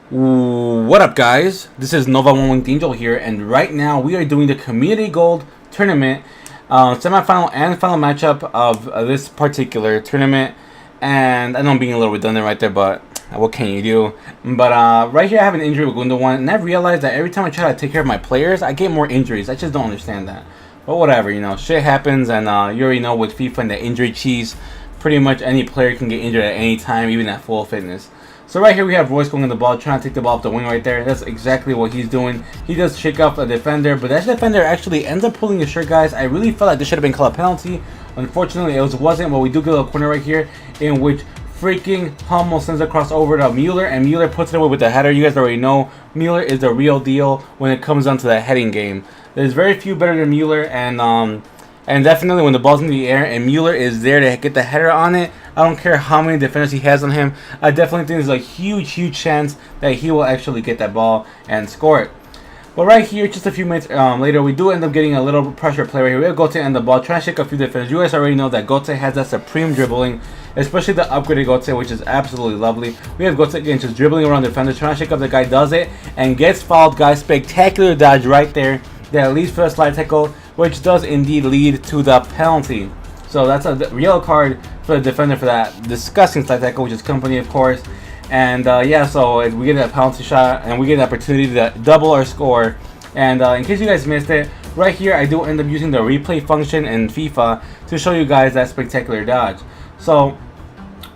What up, guys? This is Nova One Winged Angel here, and right now we are doing the Community Gold Tournament semifinal and final matchup of this particular tournament. And I know I'm being a little redundant right there, but what can you do? But right here I have an injury with Gundogan, and I've realized that every time I try to take care of my players, I get more injuries. I just don't understand that. But whatever, shit happens, and you already know with FIFA and the injury cheese, pretty much any player can get injured at any time, even at full fitness. So right here we have Royce going on the ball, trying to take the ball off the wing right there. That's exactly what he's doing. He does shake off a defender, but that defender actually ends up pulling his shirt, guys. I really felt like this should have been called a penalty. Unfortunately, it wasn't, but we do get a corner right here in which freaking Hummel sends a cross over to Mueller, and Mueller puts it away with the header. You guys already know Mueller is the real deal when it comes down to the heading game. There's very few better than Mueller, and definitely when the ball's in the air and Mueller is there to get the header on it, I don't care how many defenders he has on him. I definitely think there's a huge chance that he will actually get that ball and score it. But right here, just a few minutes later, we do end up getting a little pressure play right here. We have Gote and the ball, trying to shake a few defenders. You guys already know that Gote has that supreme dribbling, especially the upgraded Gote, which is absolutely lovely. We have Gote again just dribbling around defenders, trying to shake up. The guy does it and gets fouled, guys. Spectacular dodge right there. That leads for a slide tackle, which does indeed lead to the penalty. So that's a yellow card for the defender for that disgusting slide tackle, which is company, of course. And yeah, so we get a penalty shot, and we get an opportunity to double our score. And in case you guys missed it, right here I do end up using the replay function in FIFA to show you guys that spectacular dodge. So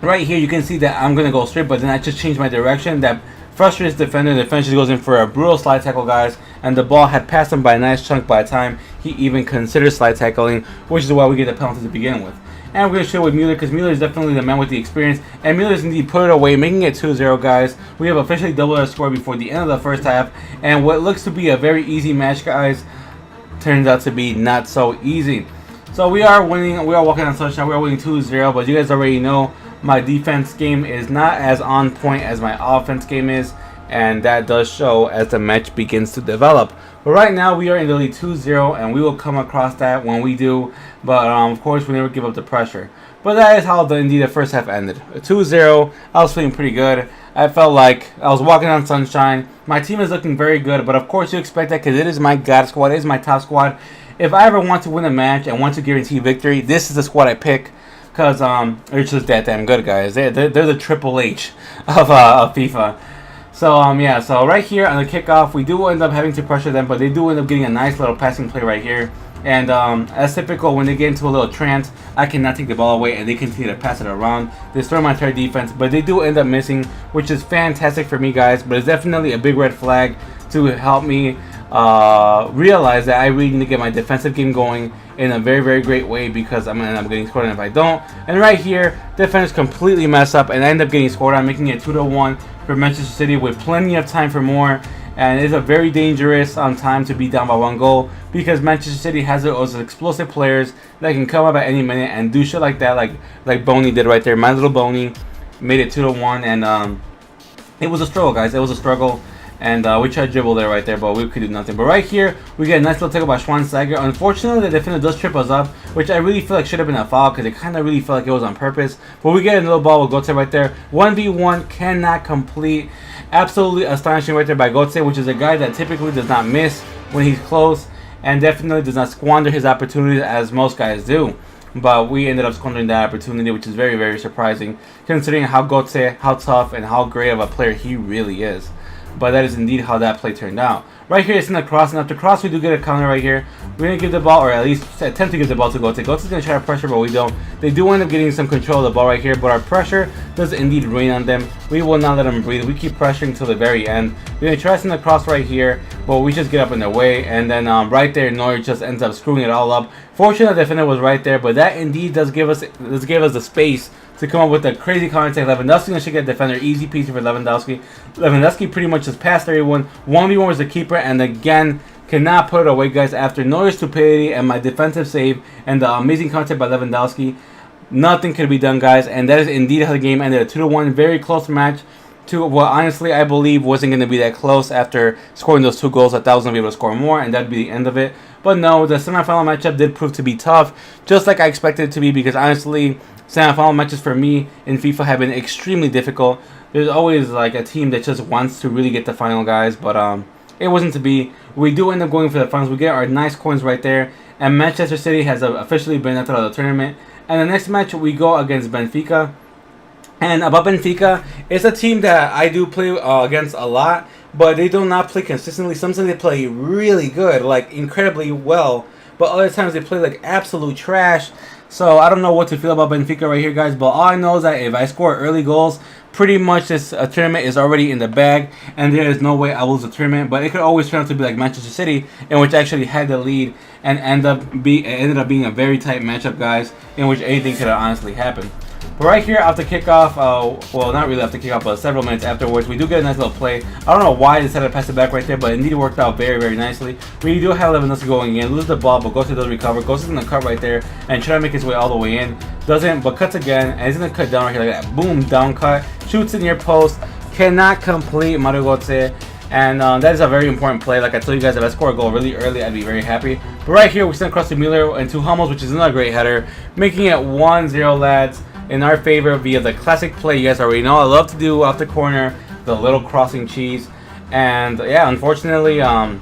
right here you can see that I'm going to go straight, but then I just changed my direction. That frustrates the defender. The defender just goes in for a brutal slide tackle, guys, and the ball had passed him by a nice chunk by the time he even considered slide tackling, which is why we get the penalty to begin with. And we're going to show with Mueller, because Mueller is definitely the man with the experience, and Mueller is indeed put it away, making it 2-0, guys. We have officially doubled our score before the end of the first half, and what looks to be a very easy match, guys, turns out to be not so easy. So we are winning, we are walking on sunshine, we are winning 2-0, but you guys already know my defense game is not as on point as my offense game is, and that does show as the match begins to develop. But right now we are in the lead 2-0, and we will come across that when we do, but of course we never give up the pressure. But that is how indeed the first half ended. 2-0, I was feeling pretty good. I felt like I was walking on sunshine. My team is looking very good, but of course you expect that because it is my God squad, it is my top squad. If I ever want to win a match and want to guarantee victory, this is the squad I pick. Because they're just that damn good, guys. They're the Triple H of FIFA. So yeah, so right here on the kickoff, we do end up having to pressure them, but they do end up getting a nice little passing play right here. And as typical, when they get into a little trance, I cannot take the ball away, and they continue to pass it around. They destroy my entire defense, but they do end up missing, which is fantastic for me, guys. But it's definitely a big red flag to help me realize that I really need to get my defensive game going in a very great way, because I'm going to end up getting scored on if I don't. And right here, defenders completely mess up, and I end up getting scored on, making it 2-1 for Manchester City with plenty of time for more. And it's a very dangerous time to be down by 1 goal, because Manchester City has those explosive players that can come up at any minute and do shit like that, like Boney did right there. My little Boney made it 2-1, and it was a struggle, guys. It was a struggle. And we tried to dribble there right there, but we could do nothing. But right here, we get a nice little tackle by Schweinsteiger. Unfortunately, the defender does trip us up, which I really feel like should have been a foul, because it kind of really felt like it was on purpose. But we get a little ball with Götze right there. 1v1 cannot complete. Absolutely astonishing right there by Götze, which is a guy that typically does not miss when he's close, and definitely does not squander his opportunities as most guys do. But we ended up squandering that opportunity, which is very surprising, considering how Götze, how tough, and how great of a player he really is. But that is indeed how that play turned out. Right here, it's in the cross, and after cross, we do get a counter right here. We're going to give the ball, or at least attempt to give the ball to Götze. Götze's going to try to pressure, but we don't. They do end up getting some control of the ball right here, but our pressure does indeed rain on them. We will not let them breathe. We keep pressuring until the very end. We're going to try to send the cross right here, but we just get up in their way, and then right there, Neuer just ends up screwing it all up. Fortunately, the defender was right there, but that indeed does give us the space to come up with a crazy counter attack. Lewandowski should get defender, easy peasy for Lewandowski. Lewandowski pretty much just passed everyone. 1v1 was the keeper, and again, cannot put it away, guys. After Neuer's stupidity and my defensive save and the amazing counter by Lewandowski, nothing could be done, guys. And that is indeed how the game ended. A 2-1, very close match. To what honestly I believe wasn't going to be that close after scoring those 2 goals. I thought I was going to be able to score more, and that'd be the end of it. But no, the semifinal matchup did prove to be tough, just like I expected it to be, because honestly, Semifinal matches for me in FIFA have been extremely difficult. There's always like a team that just wants to really get the final, guys, but it wasn't to be. We do end up going for the finals. We get our nice coins right there, and Manchester City has officially been out of the tournament. And the next match we go against Benfica. And about Benfica, it's a team that I do play against a lot, but they do not play consistently. Sometimes they play really good, like incredibly well, but other times they play like absolute trash. So I don't know what to feel about Benfica right here, guys, but all I know is that if I score early goals, pretty much this tournament is already in the bag, and there is no way I will lose the tournament. But it could always turn out to be like Manchester City, in which actually had the lead and ended up being a very tight matchup, guys, in which anything could have honestly happened. But right here after kickoff, well, not really after kickoff, but several minutes afterwards, we do get a nice little play. I don't know why they decided to pass it back right there, but indeed it worked out very, very nicely. We do have Lewandowski going in, loses the ball, but Goes does recover. Goes in the cut right there and try to make his way all the way in. Doesn't, but cuts again, and he's going to cut down right here like that. Boom, down cut. Shoots in your post. Cannot complete Mario Götze. And that is a very important play. Like I told you guys, if I score a goal really early, I'd be very happy. But right here, we send across to Müller and to Hummels, which is another great header, making it 1-0, lads, in our favor via the classic play you guys already know I love to do off the corner, the little crossing cheese. And yeah, unfortunately, well,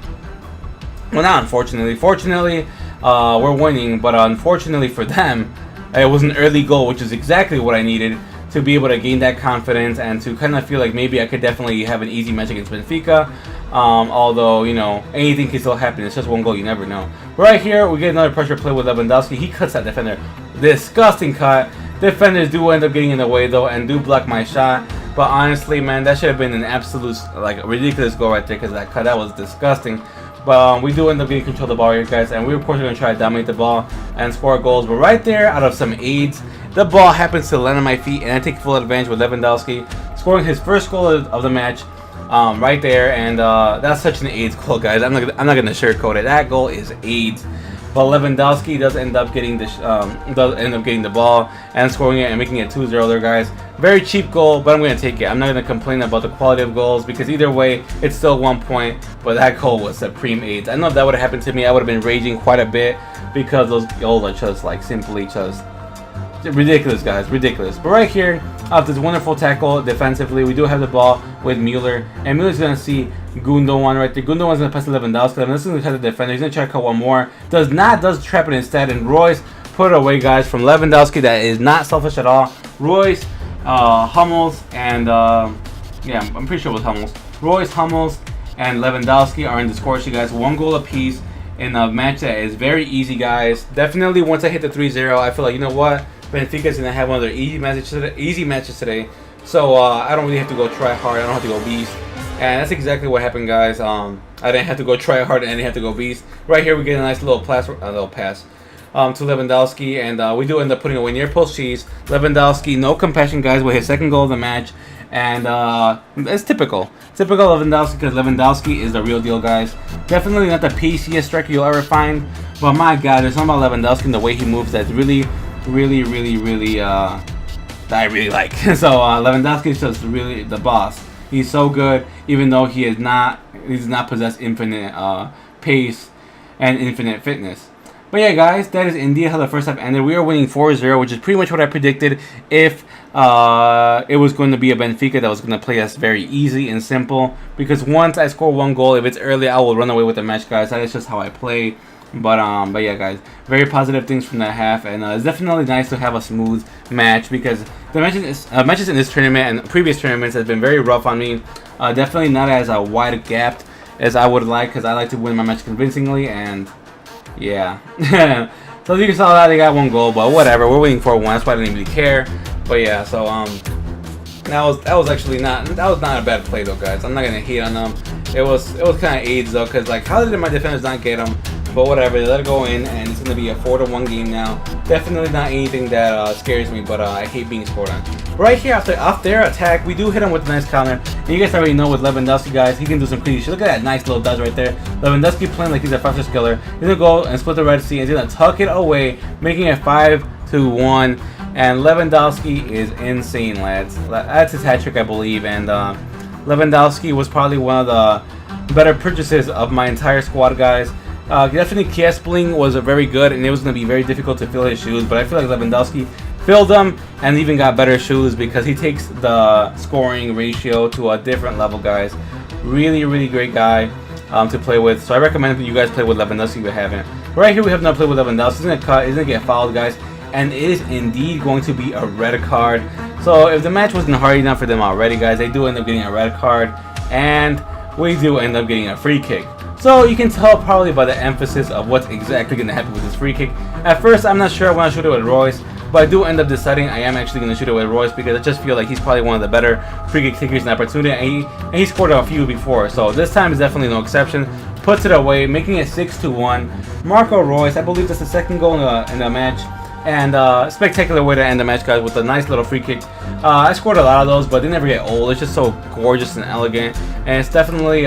not unfortunately, fortunately, we're winning, but unfortunately for them, it was an early goal, which is exactly what I needed to be able to gain that confidence and to kind of feel like maybe I could definitely have an easy match against Benfica. Although, you know, anything can still happen. It's just one goal, you never know. But right here, we get another pressure play with Lewandowski. He cuts that defender. Disgusting cut. Defenders do end up getting in the way, though, and do block my shot. But honestly, man, that should have been an absolute, like, ridiculous goal right there, because that cut, that was disgusting. But we do end up getting control of the ball here, guys, and we, of course, are going to try to dominate the ball and score goals. But right there, out of some aids, the ball happens to land on my feet, and I take full advantage with Lewandowski scoring his first goal of the match right there. And that's such an AIDS goal, guys. I'm not going to sugarcoat it. That goal is AIDS. But Lewandowski does end up getting the ball and scoring it and making it 2-0 there, guys. Very cheap goal, but I'm going to take it. I'm not going to complain about the quality of goals because either way, it's still 1 point. But that goal was supreme AIDS. I know if that would have happened to me, I would have been raging quite a bit because those goals are just like simply just ridiculous, guys, ridiculous. But right here, after this wonderful tackle defensively, we do have the ball with Müller, and Müller's gonna see Gundogan right there. Gundogan's gonna pass to Lewandowski. Lewandowski's gonna cut the defender. He's gonna try to cut one more. Does trap it instead, and Royce put it away, guys, from Lewandowski. That is not selfish at all. Royce, Hummels, and yeah, I'm pretty sure it was Hummels. Royce, Hummels, and Lewandowski are in the score sheet, guys. 1 goal apiece in a match that is very easy, guys. Definitely once I hit the 3-0, I feel like, you know what, Benfica's gonna have one of their easy matches today. So I don't really have to go try hard. I don't have to go beast, and that's exactly what happened, guys. I didn't have to go try hard, and I didn't have to go beast. Right here, we get a nice little pass to Lewandowski, and we do end up putting away near post cheese. Lewandowski, no compassion, guys, with his second goal of the match, and it's typical Lewandowski, because Lewandowski is the real deal, guys. Definitely not the paciest striker you'll ever find, but my God, there's something about Lewandowski and the way he moves that's really that I really like. So Lewandowski is just really the boss. He's so good, even though he does not possess infinite pace and infinite fitness. But yeah, guys, that is indeed how the first half ended. We are winning 4-0, which is pretty much what I predicted. If it was going to be a Benfica that was going to play us very easy and simple, because once I score 1 goal, if it's early, I will run away with the match, guys. That is just how I play. But yeah, guys, very positive things from that half, and it's definitely nice to have a smooth match, because the matches in this tournament and previous tournaments have been very rough on me. Definitely not as wide gapped as I would like, because I like to win my match convincingly, and yeah. So as you can saw that they got 1 goal, but whatever, we're winning 4-1. That's why I didn't really care. But yeah, so that was actually not a bad play though, guys. I'm not gonna hate on them. It was kind of AIDS though, because like, how did my defenders not get them? But whatever, they let it go in, and it's going to be a 4-1 game now. Definitely not anything that scares me, but I hate being scored on. Right here, off their attack, we do hit him with a nice counter. And you guys already know with Lewandowski, guys, he can do some crazy shit. Look at that nice little dodge right there. Lewandowski playing like he's a faster skiller. He's going to go and split the Red Sea, and he's going to tuck it away, making it 5-1. And Lewandowski is insane, lads. That's his hat trick, I believe. And Lewandowski was probably one of the better purchases of my entire squad, guys. Definitely Kiesling was very good, and it was going to be very difficult to fill his shoes, but I feel like Lewandowski filled them, and even got better shoes because he takes the scoring ratio to a different level, guys. Really, really great guy to play with. So I recommend that you guys play with Lewandowski if you haven't. Right here we have not played with Lewandowski. He's gonna cut. He's gonna get fouled, guys, and it is indeed going to be a red card. So if the match wasn't hard enough for them already, guys, they do end up getting a red card, and we do end up getting a free kick. So you can tell probably by the emphasis of what's exactly going to happen with this free kick. At first, I'm not sure I want to shoot it with Royce, but I do end up deciding I am actually going to shoot it with Royce because I just feel like he's probably one of the better free kick takers in the opportunity, and he scored a few before. So this time is definitely no exception. Puts it away, making it 6-1. Marco Royce, I believe that's the second goal in the match. And spectacular way to end the match, guys, with a nice little free kick. I scored a lot of those, but they never get old. It's just so gorgeous and elegant, and it's definitely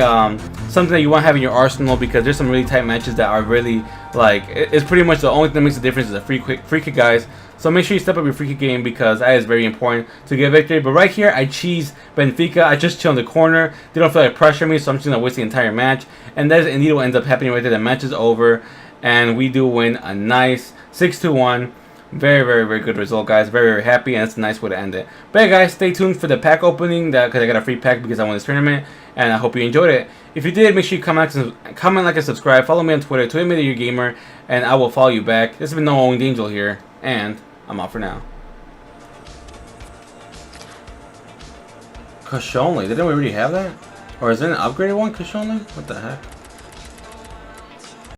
something that you want to have in your arsenal because there's some really tight matches that are really like it's pretty much the only thing that makes a difference is a free kick, guys. So make sure you step up your free kick game because that is very important to get victory. But right here, I cheese Benfica. I just chill in the corner. They don't feel like pressure me, so I'm just gonna waste the entire match. And that is indeed what ends up happening right there. The match is over, and we do win a nice 6-1. Very, very, very good result, guys. Very, very happy, and it's a nice way to end it. But yeah, guys, stay tuned for the pack opening because I got a free pack because I won this tournament, and I hope you enjoyed it. If you did, make sure you comment, like, and subscribe. Follow me on Twitter, tweet me that you're a gamer, and I will follow you back. This has been No Owing Angel here, and I'm out for now. Koscielny, didn't we already have that? Or is there an upgraded one, Koscielny? What the heck?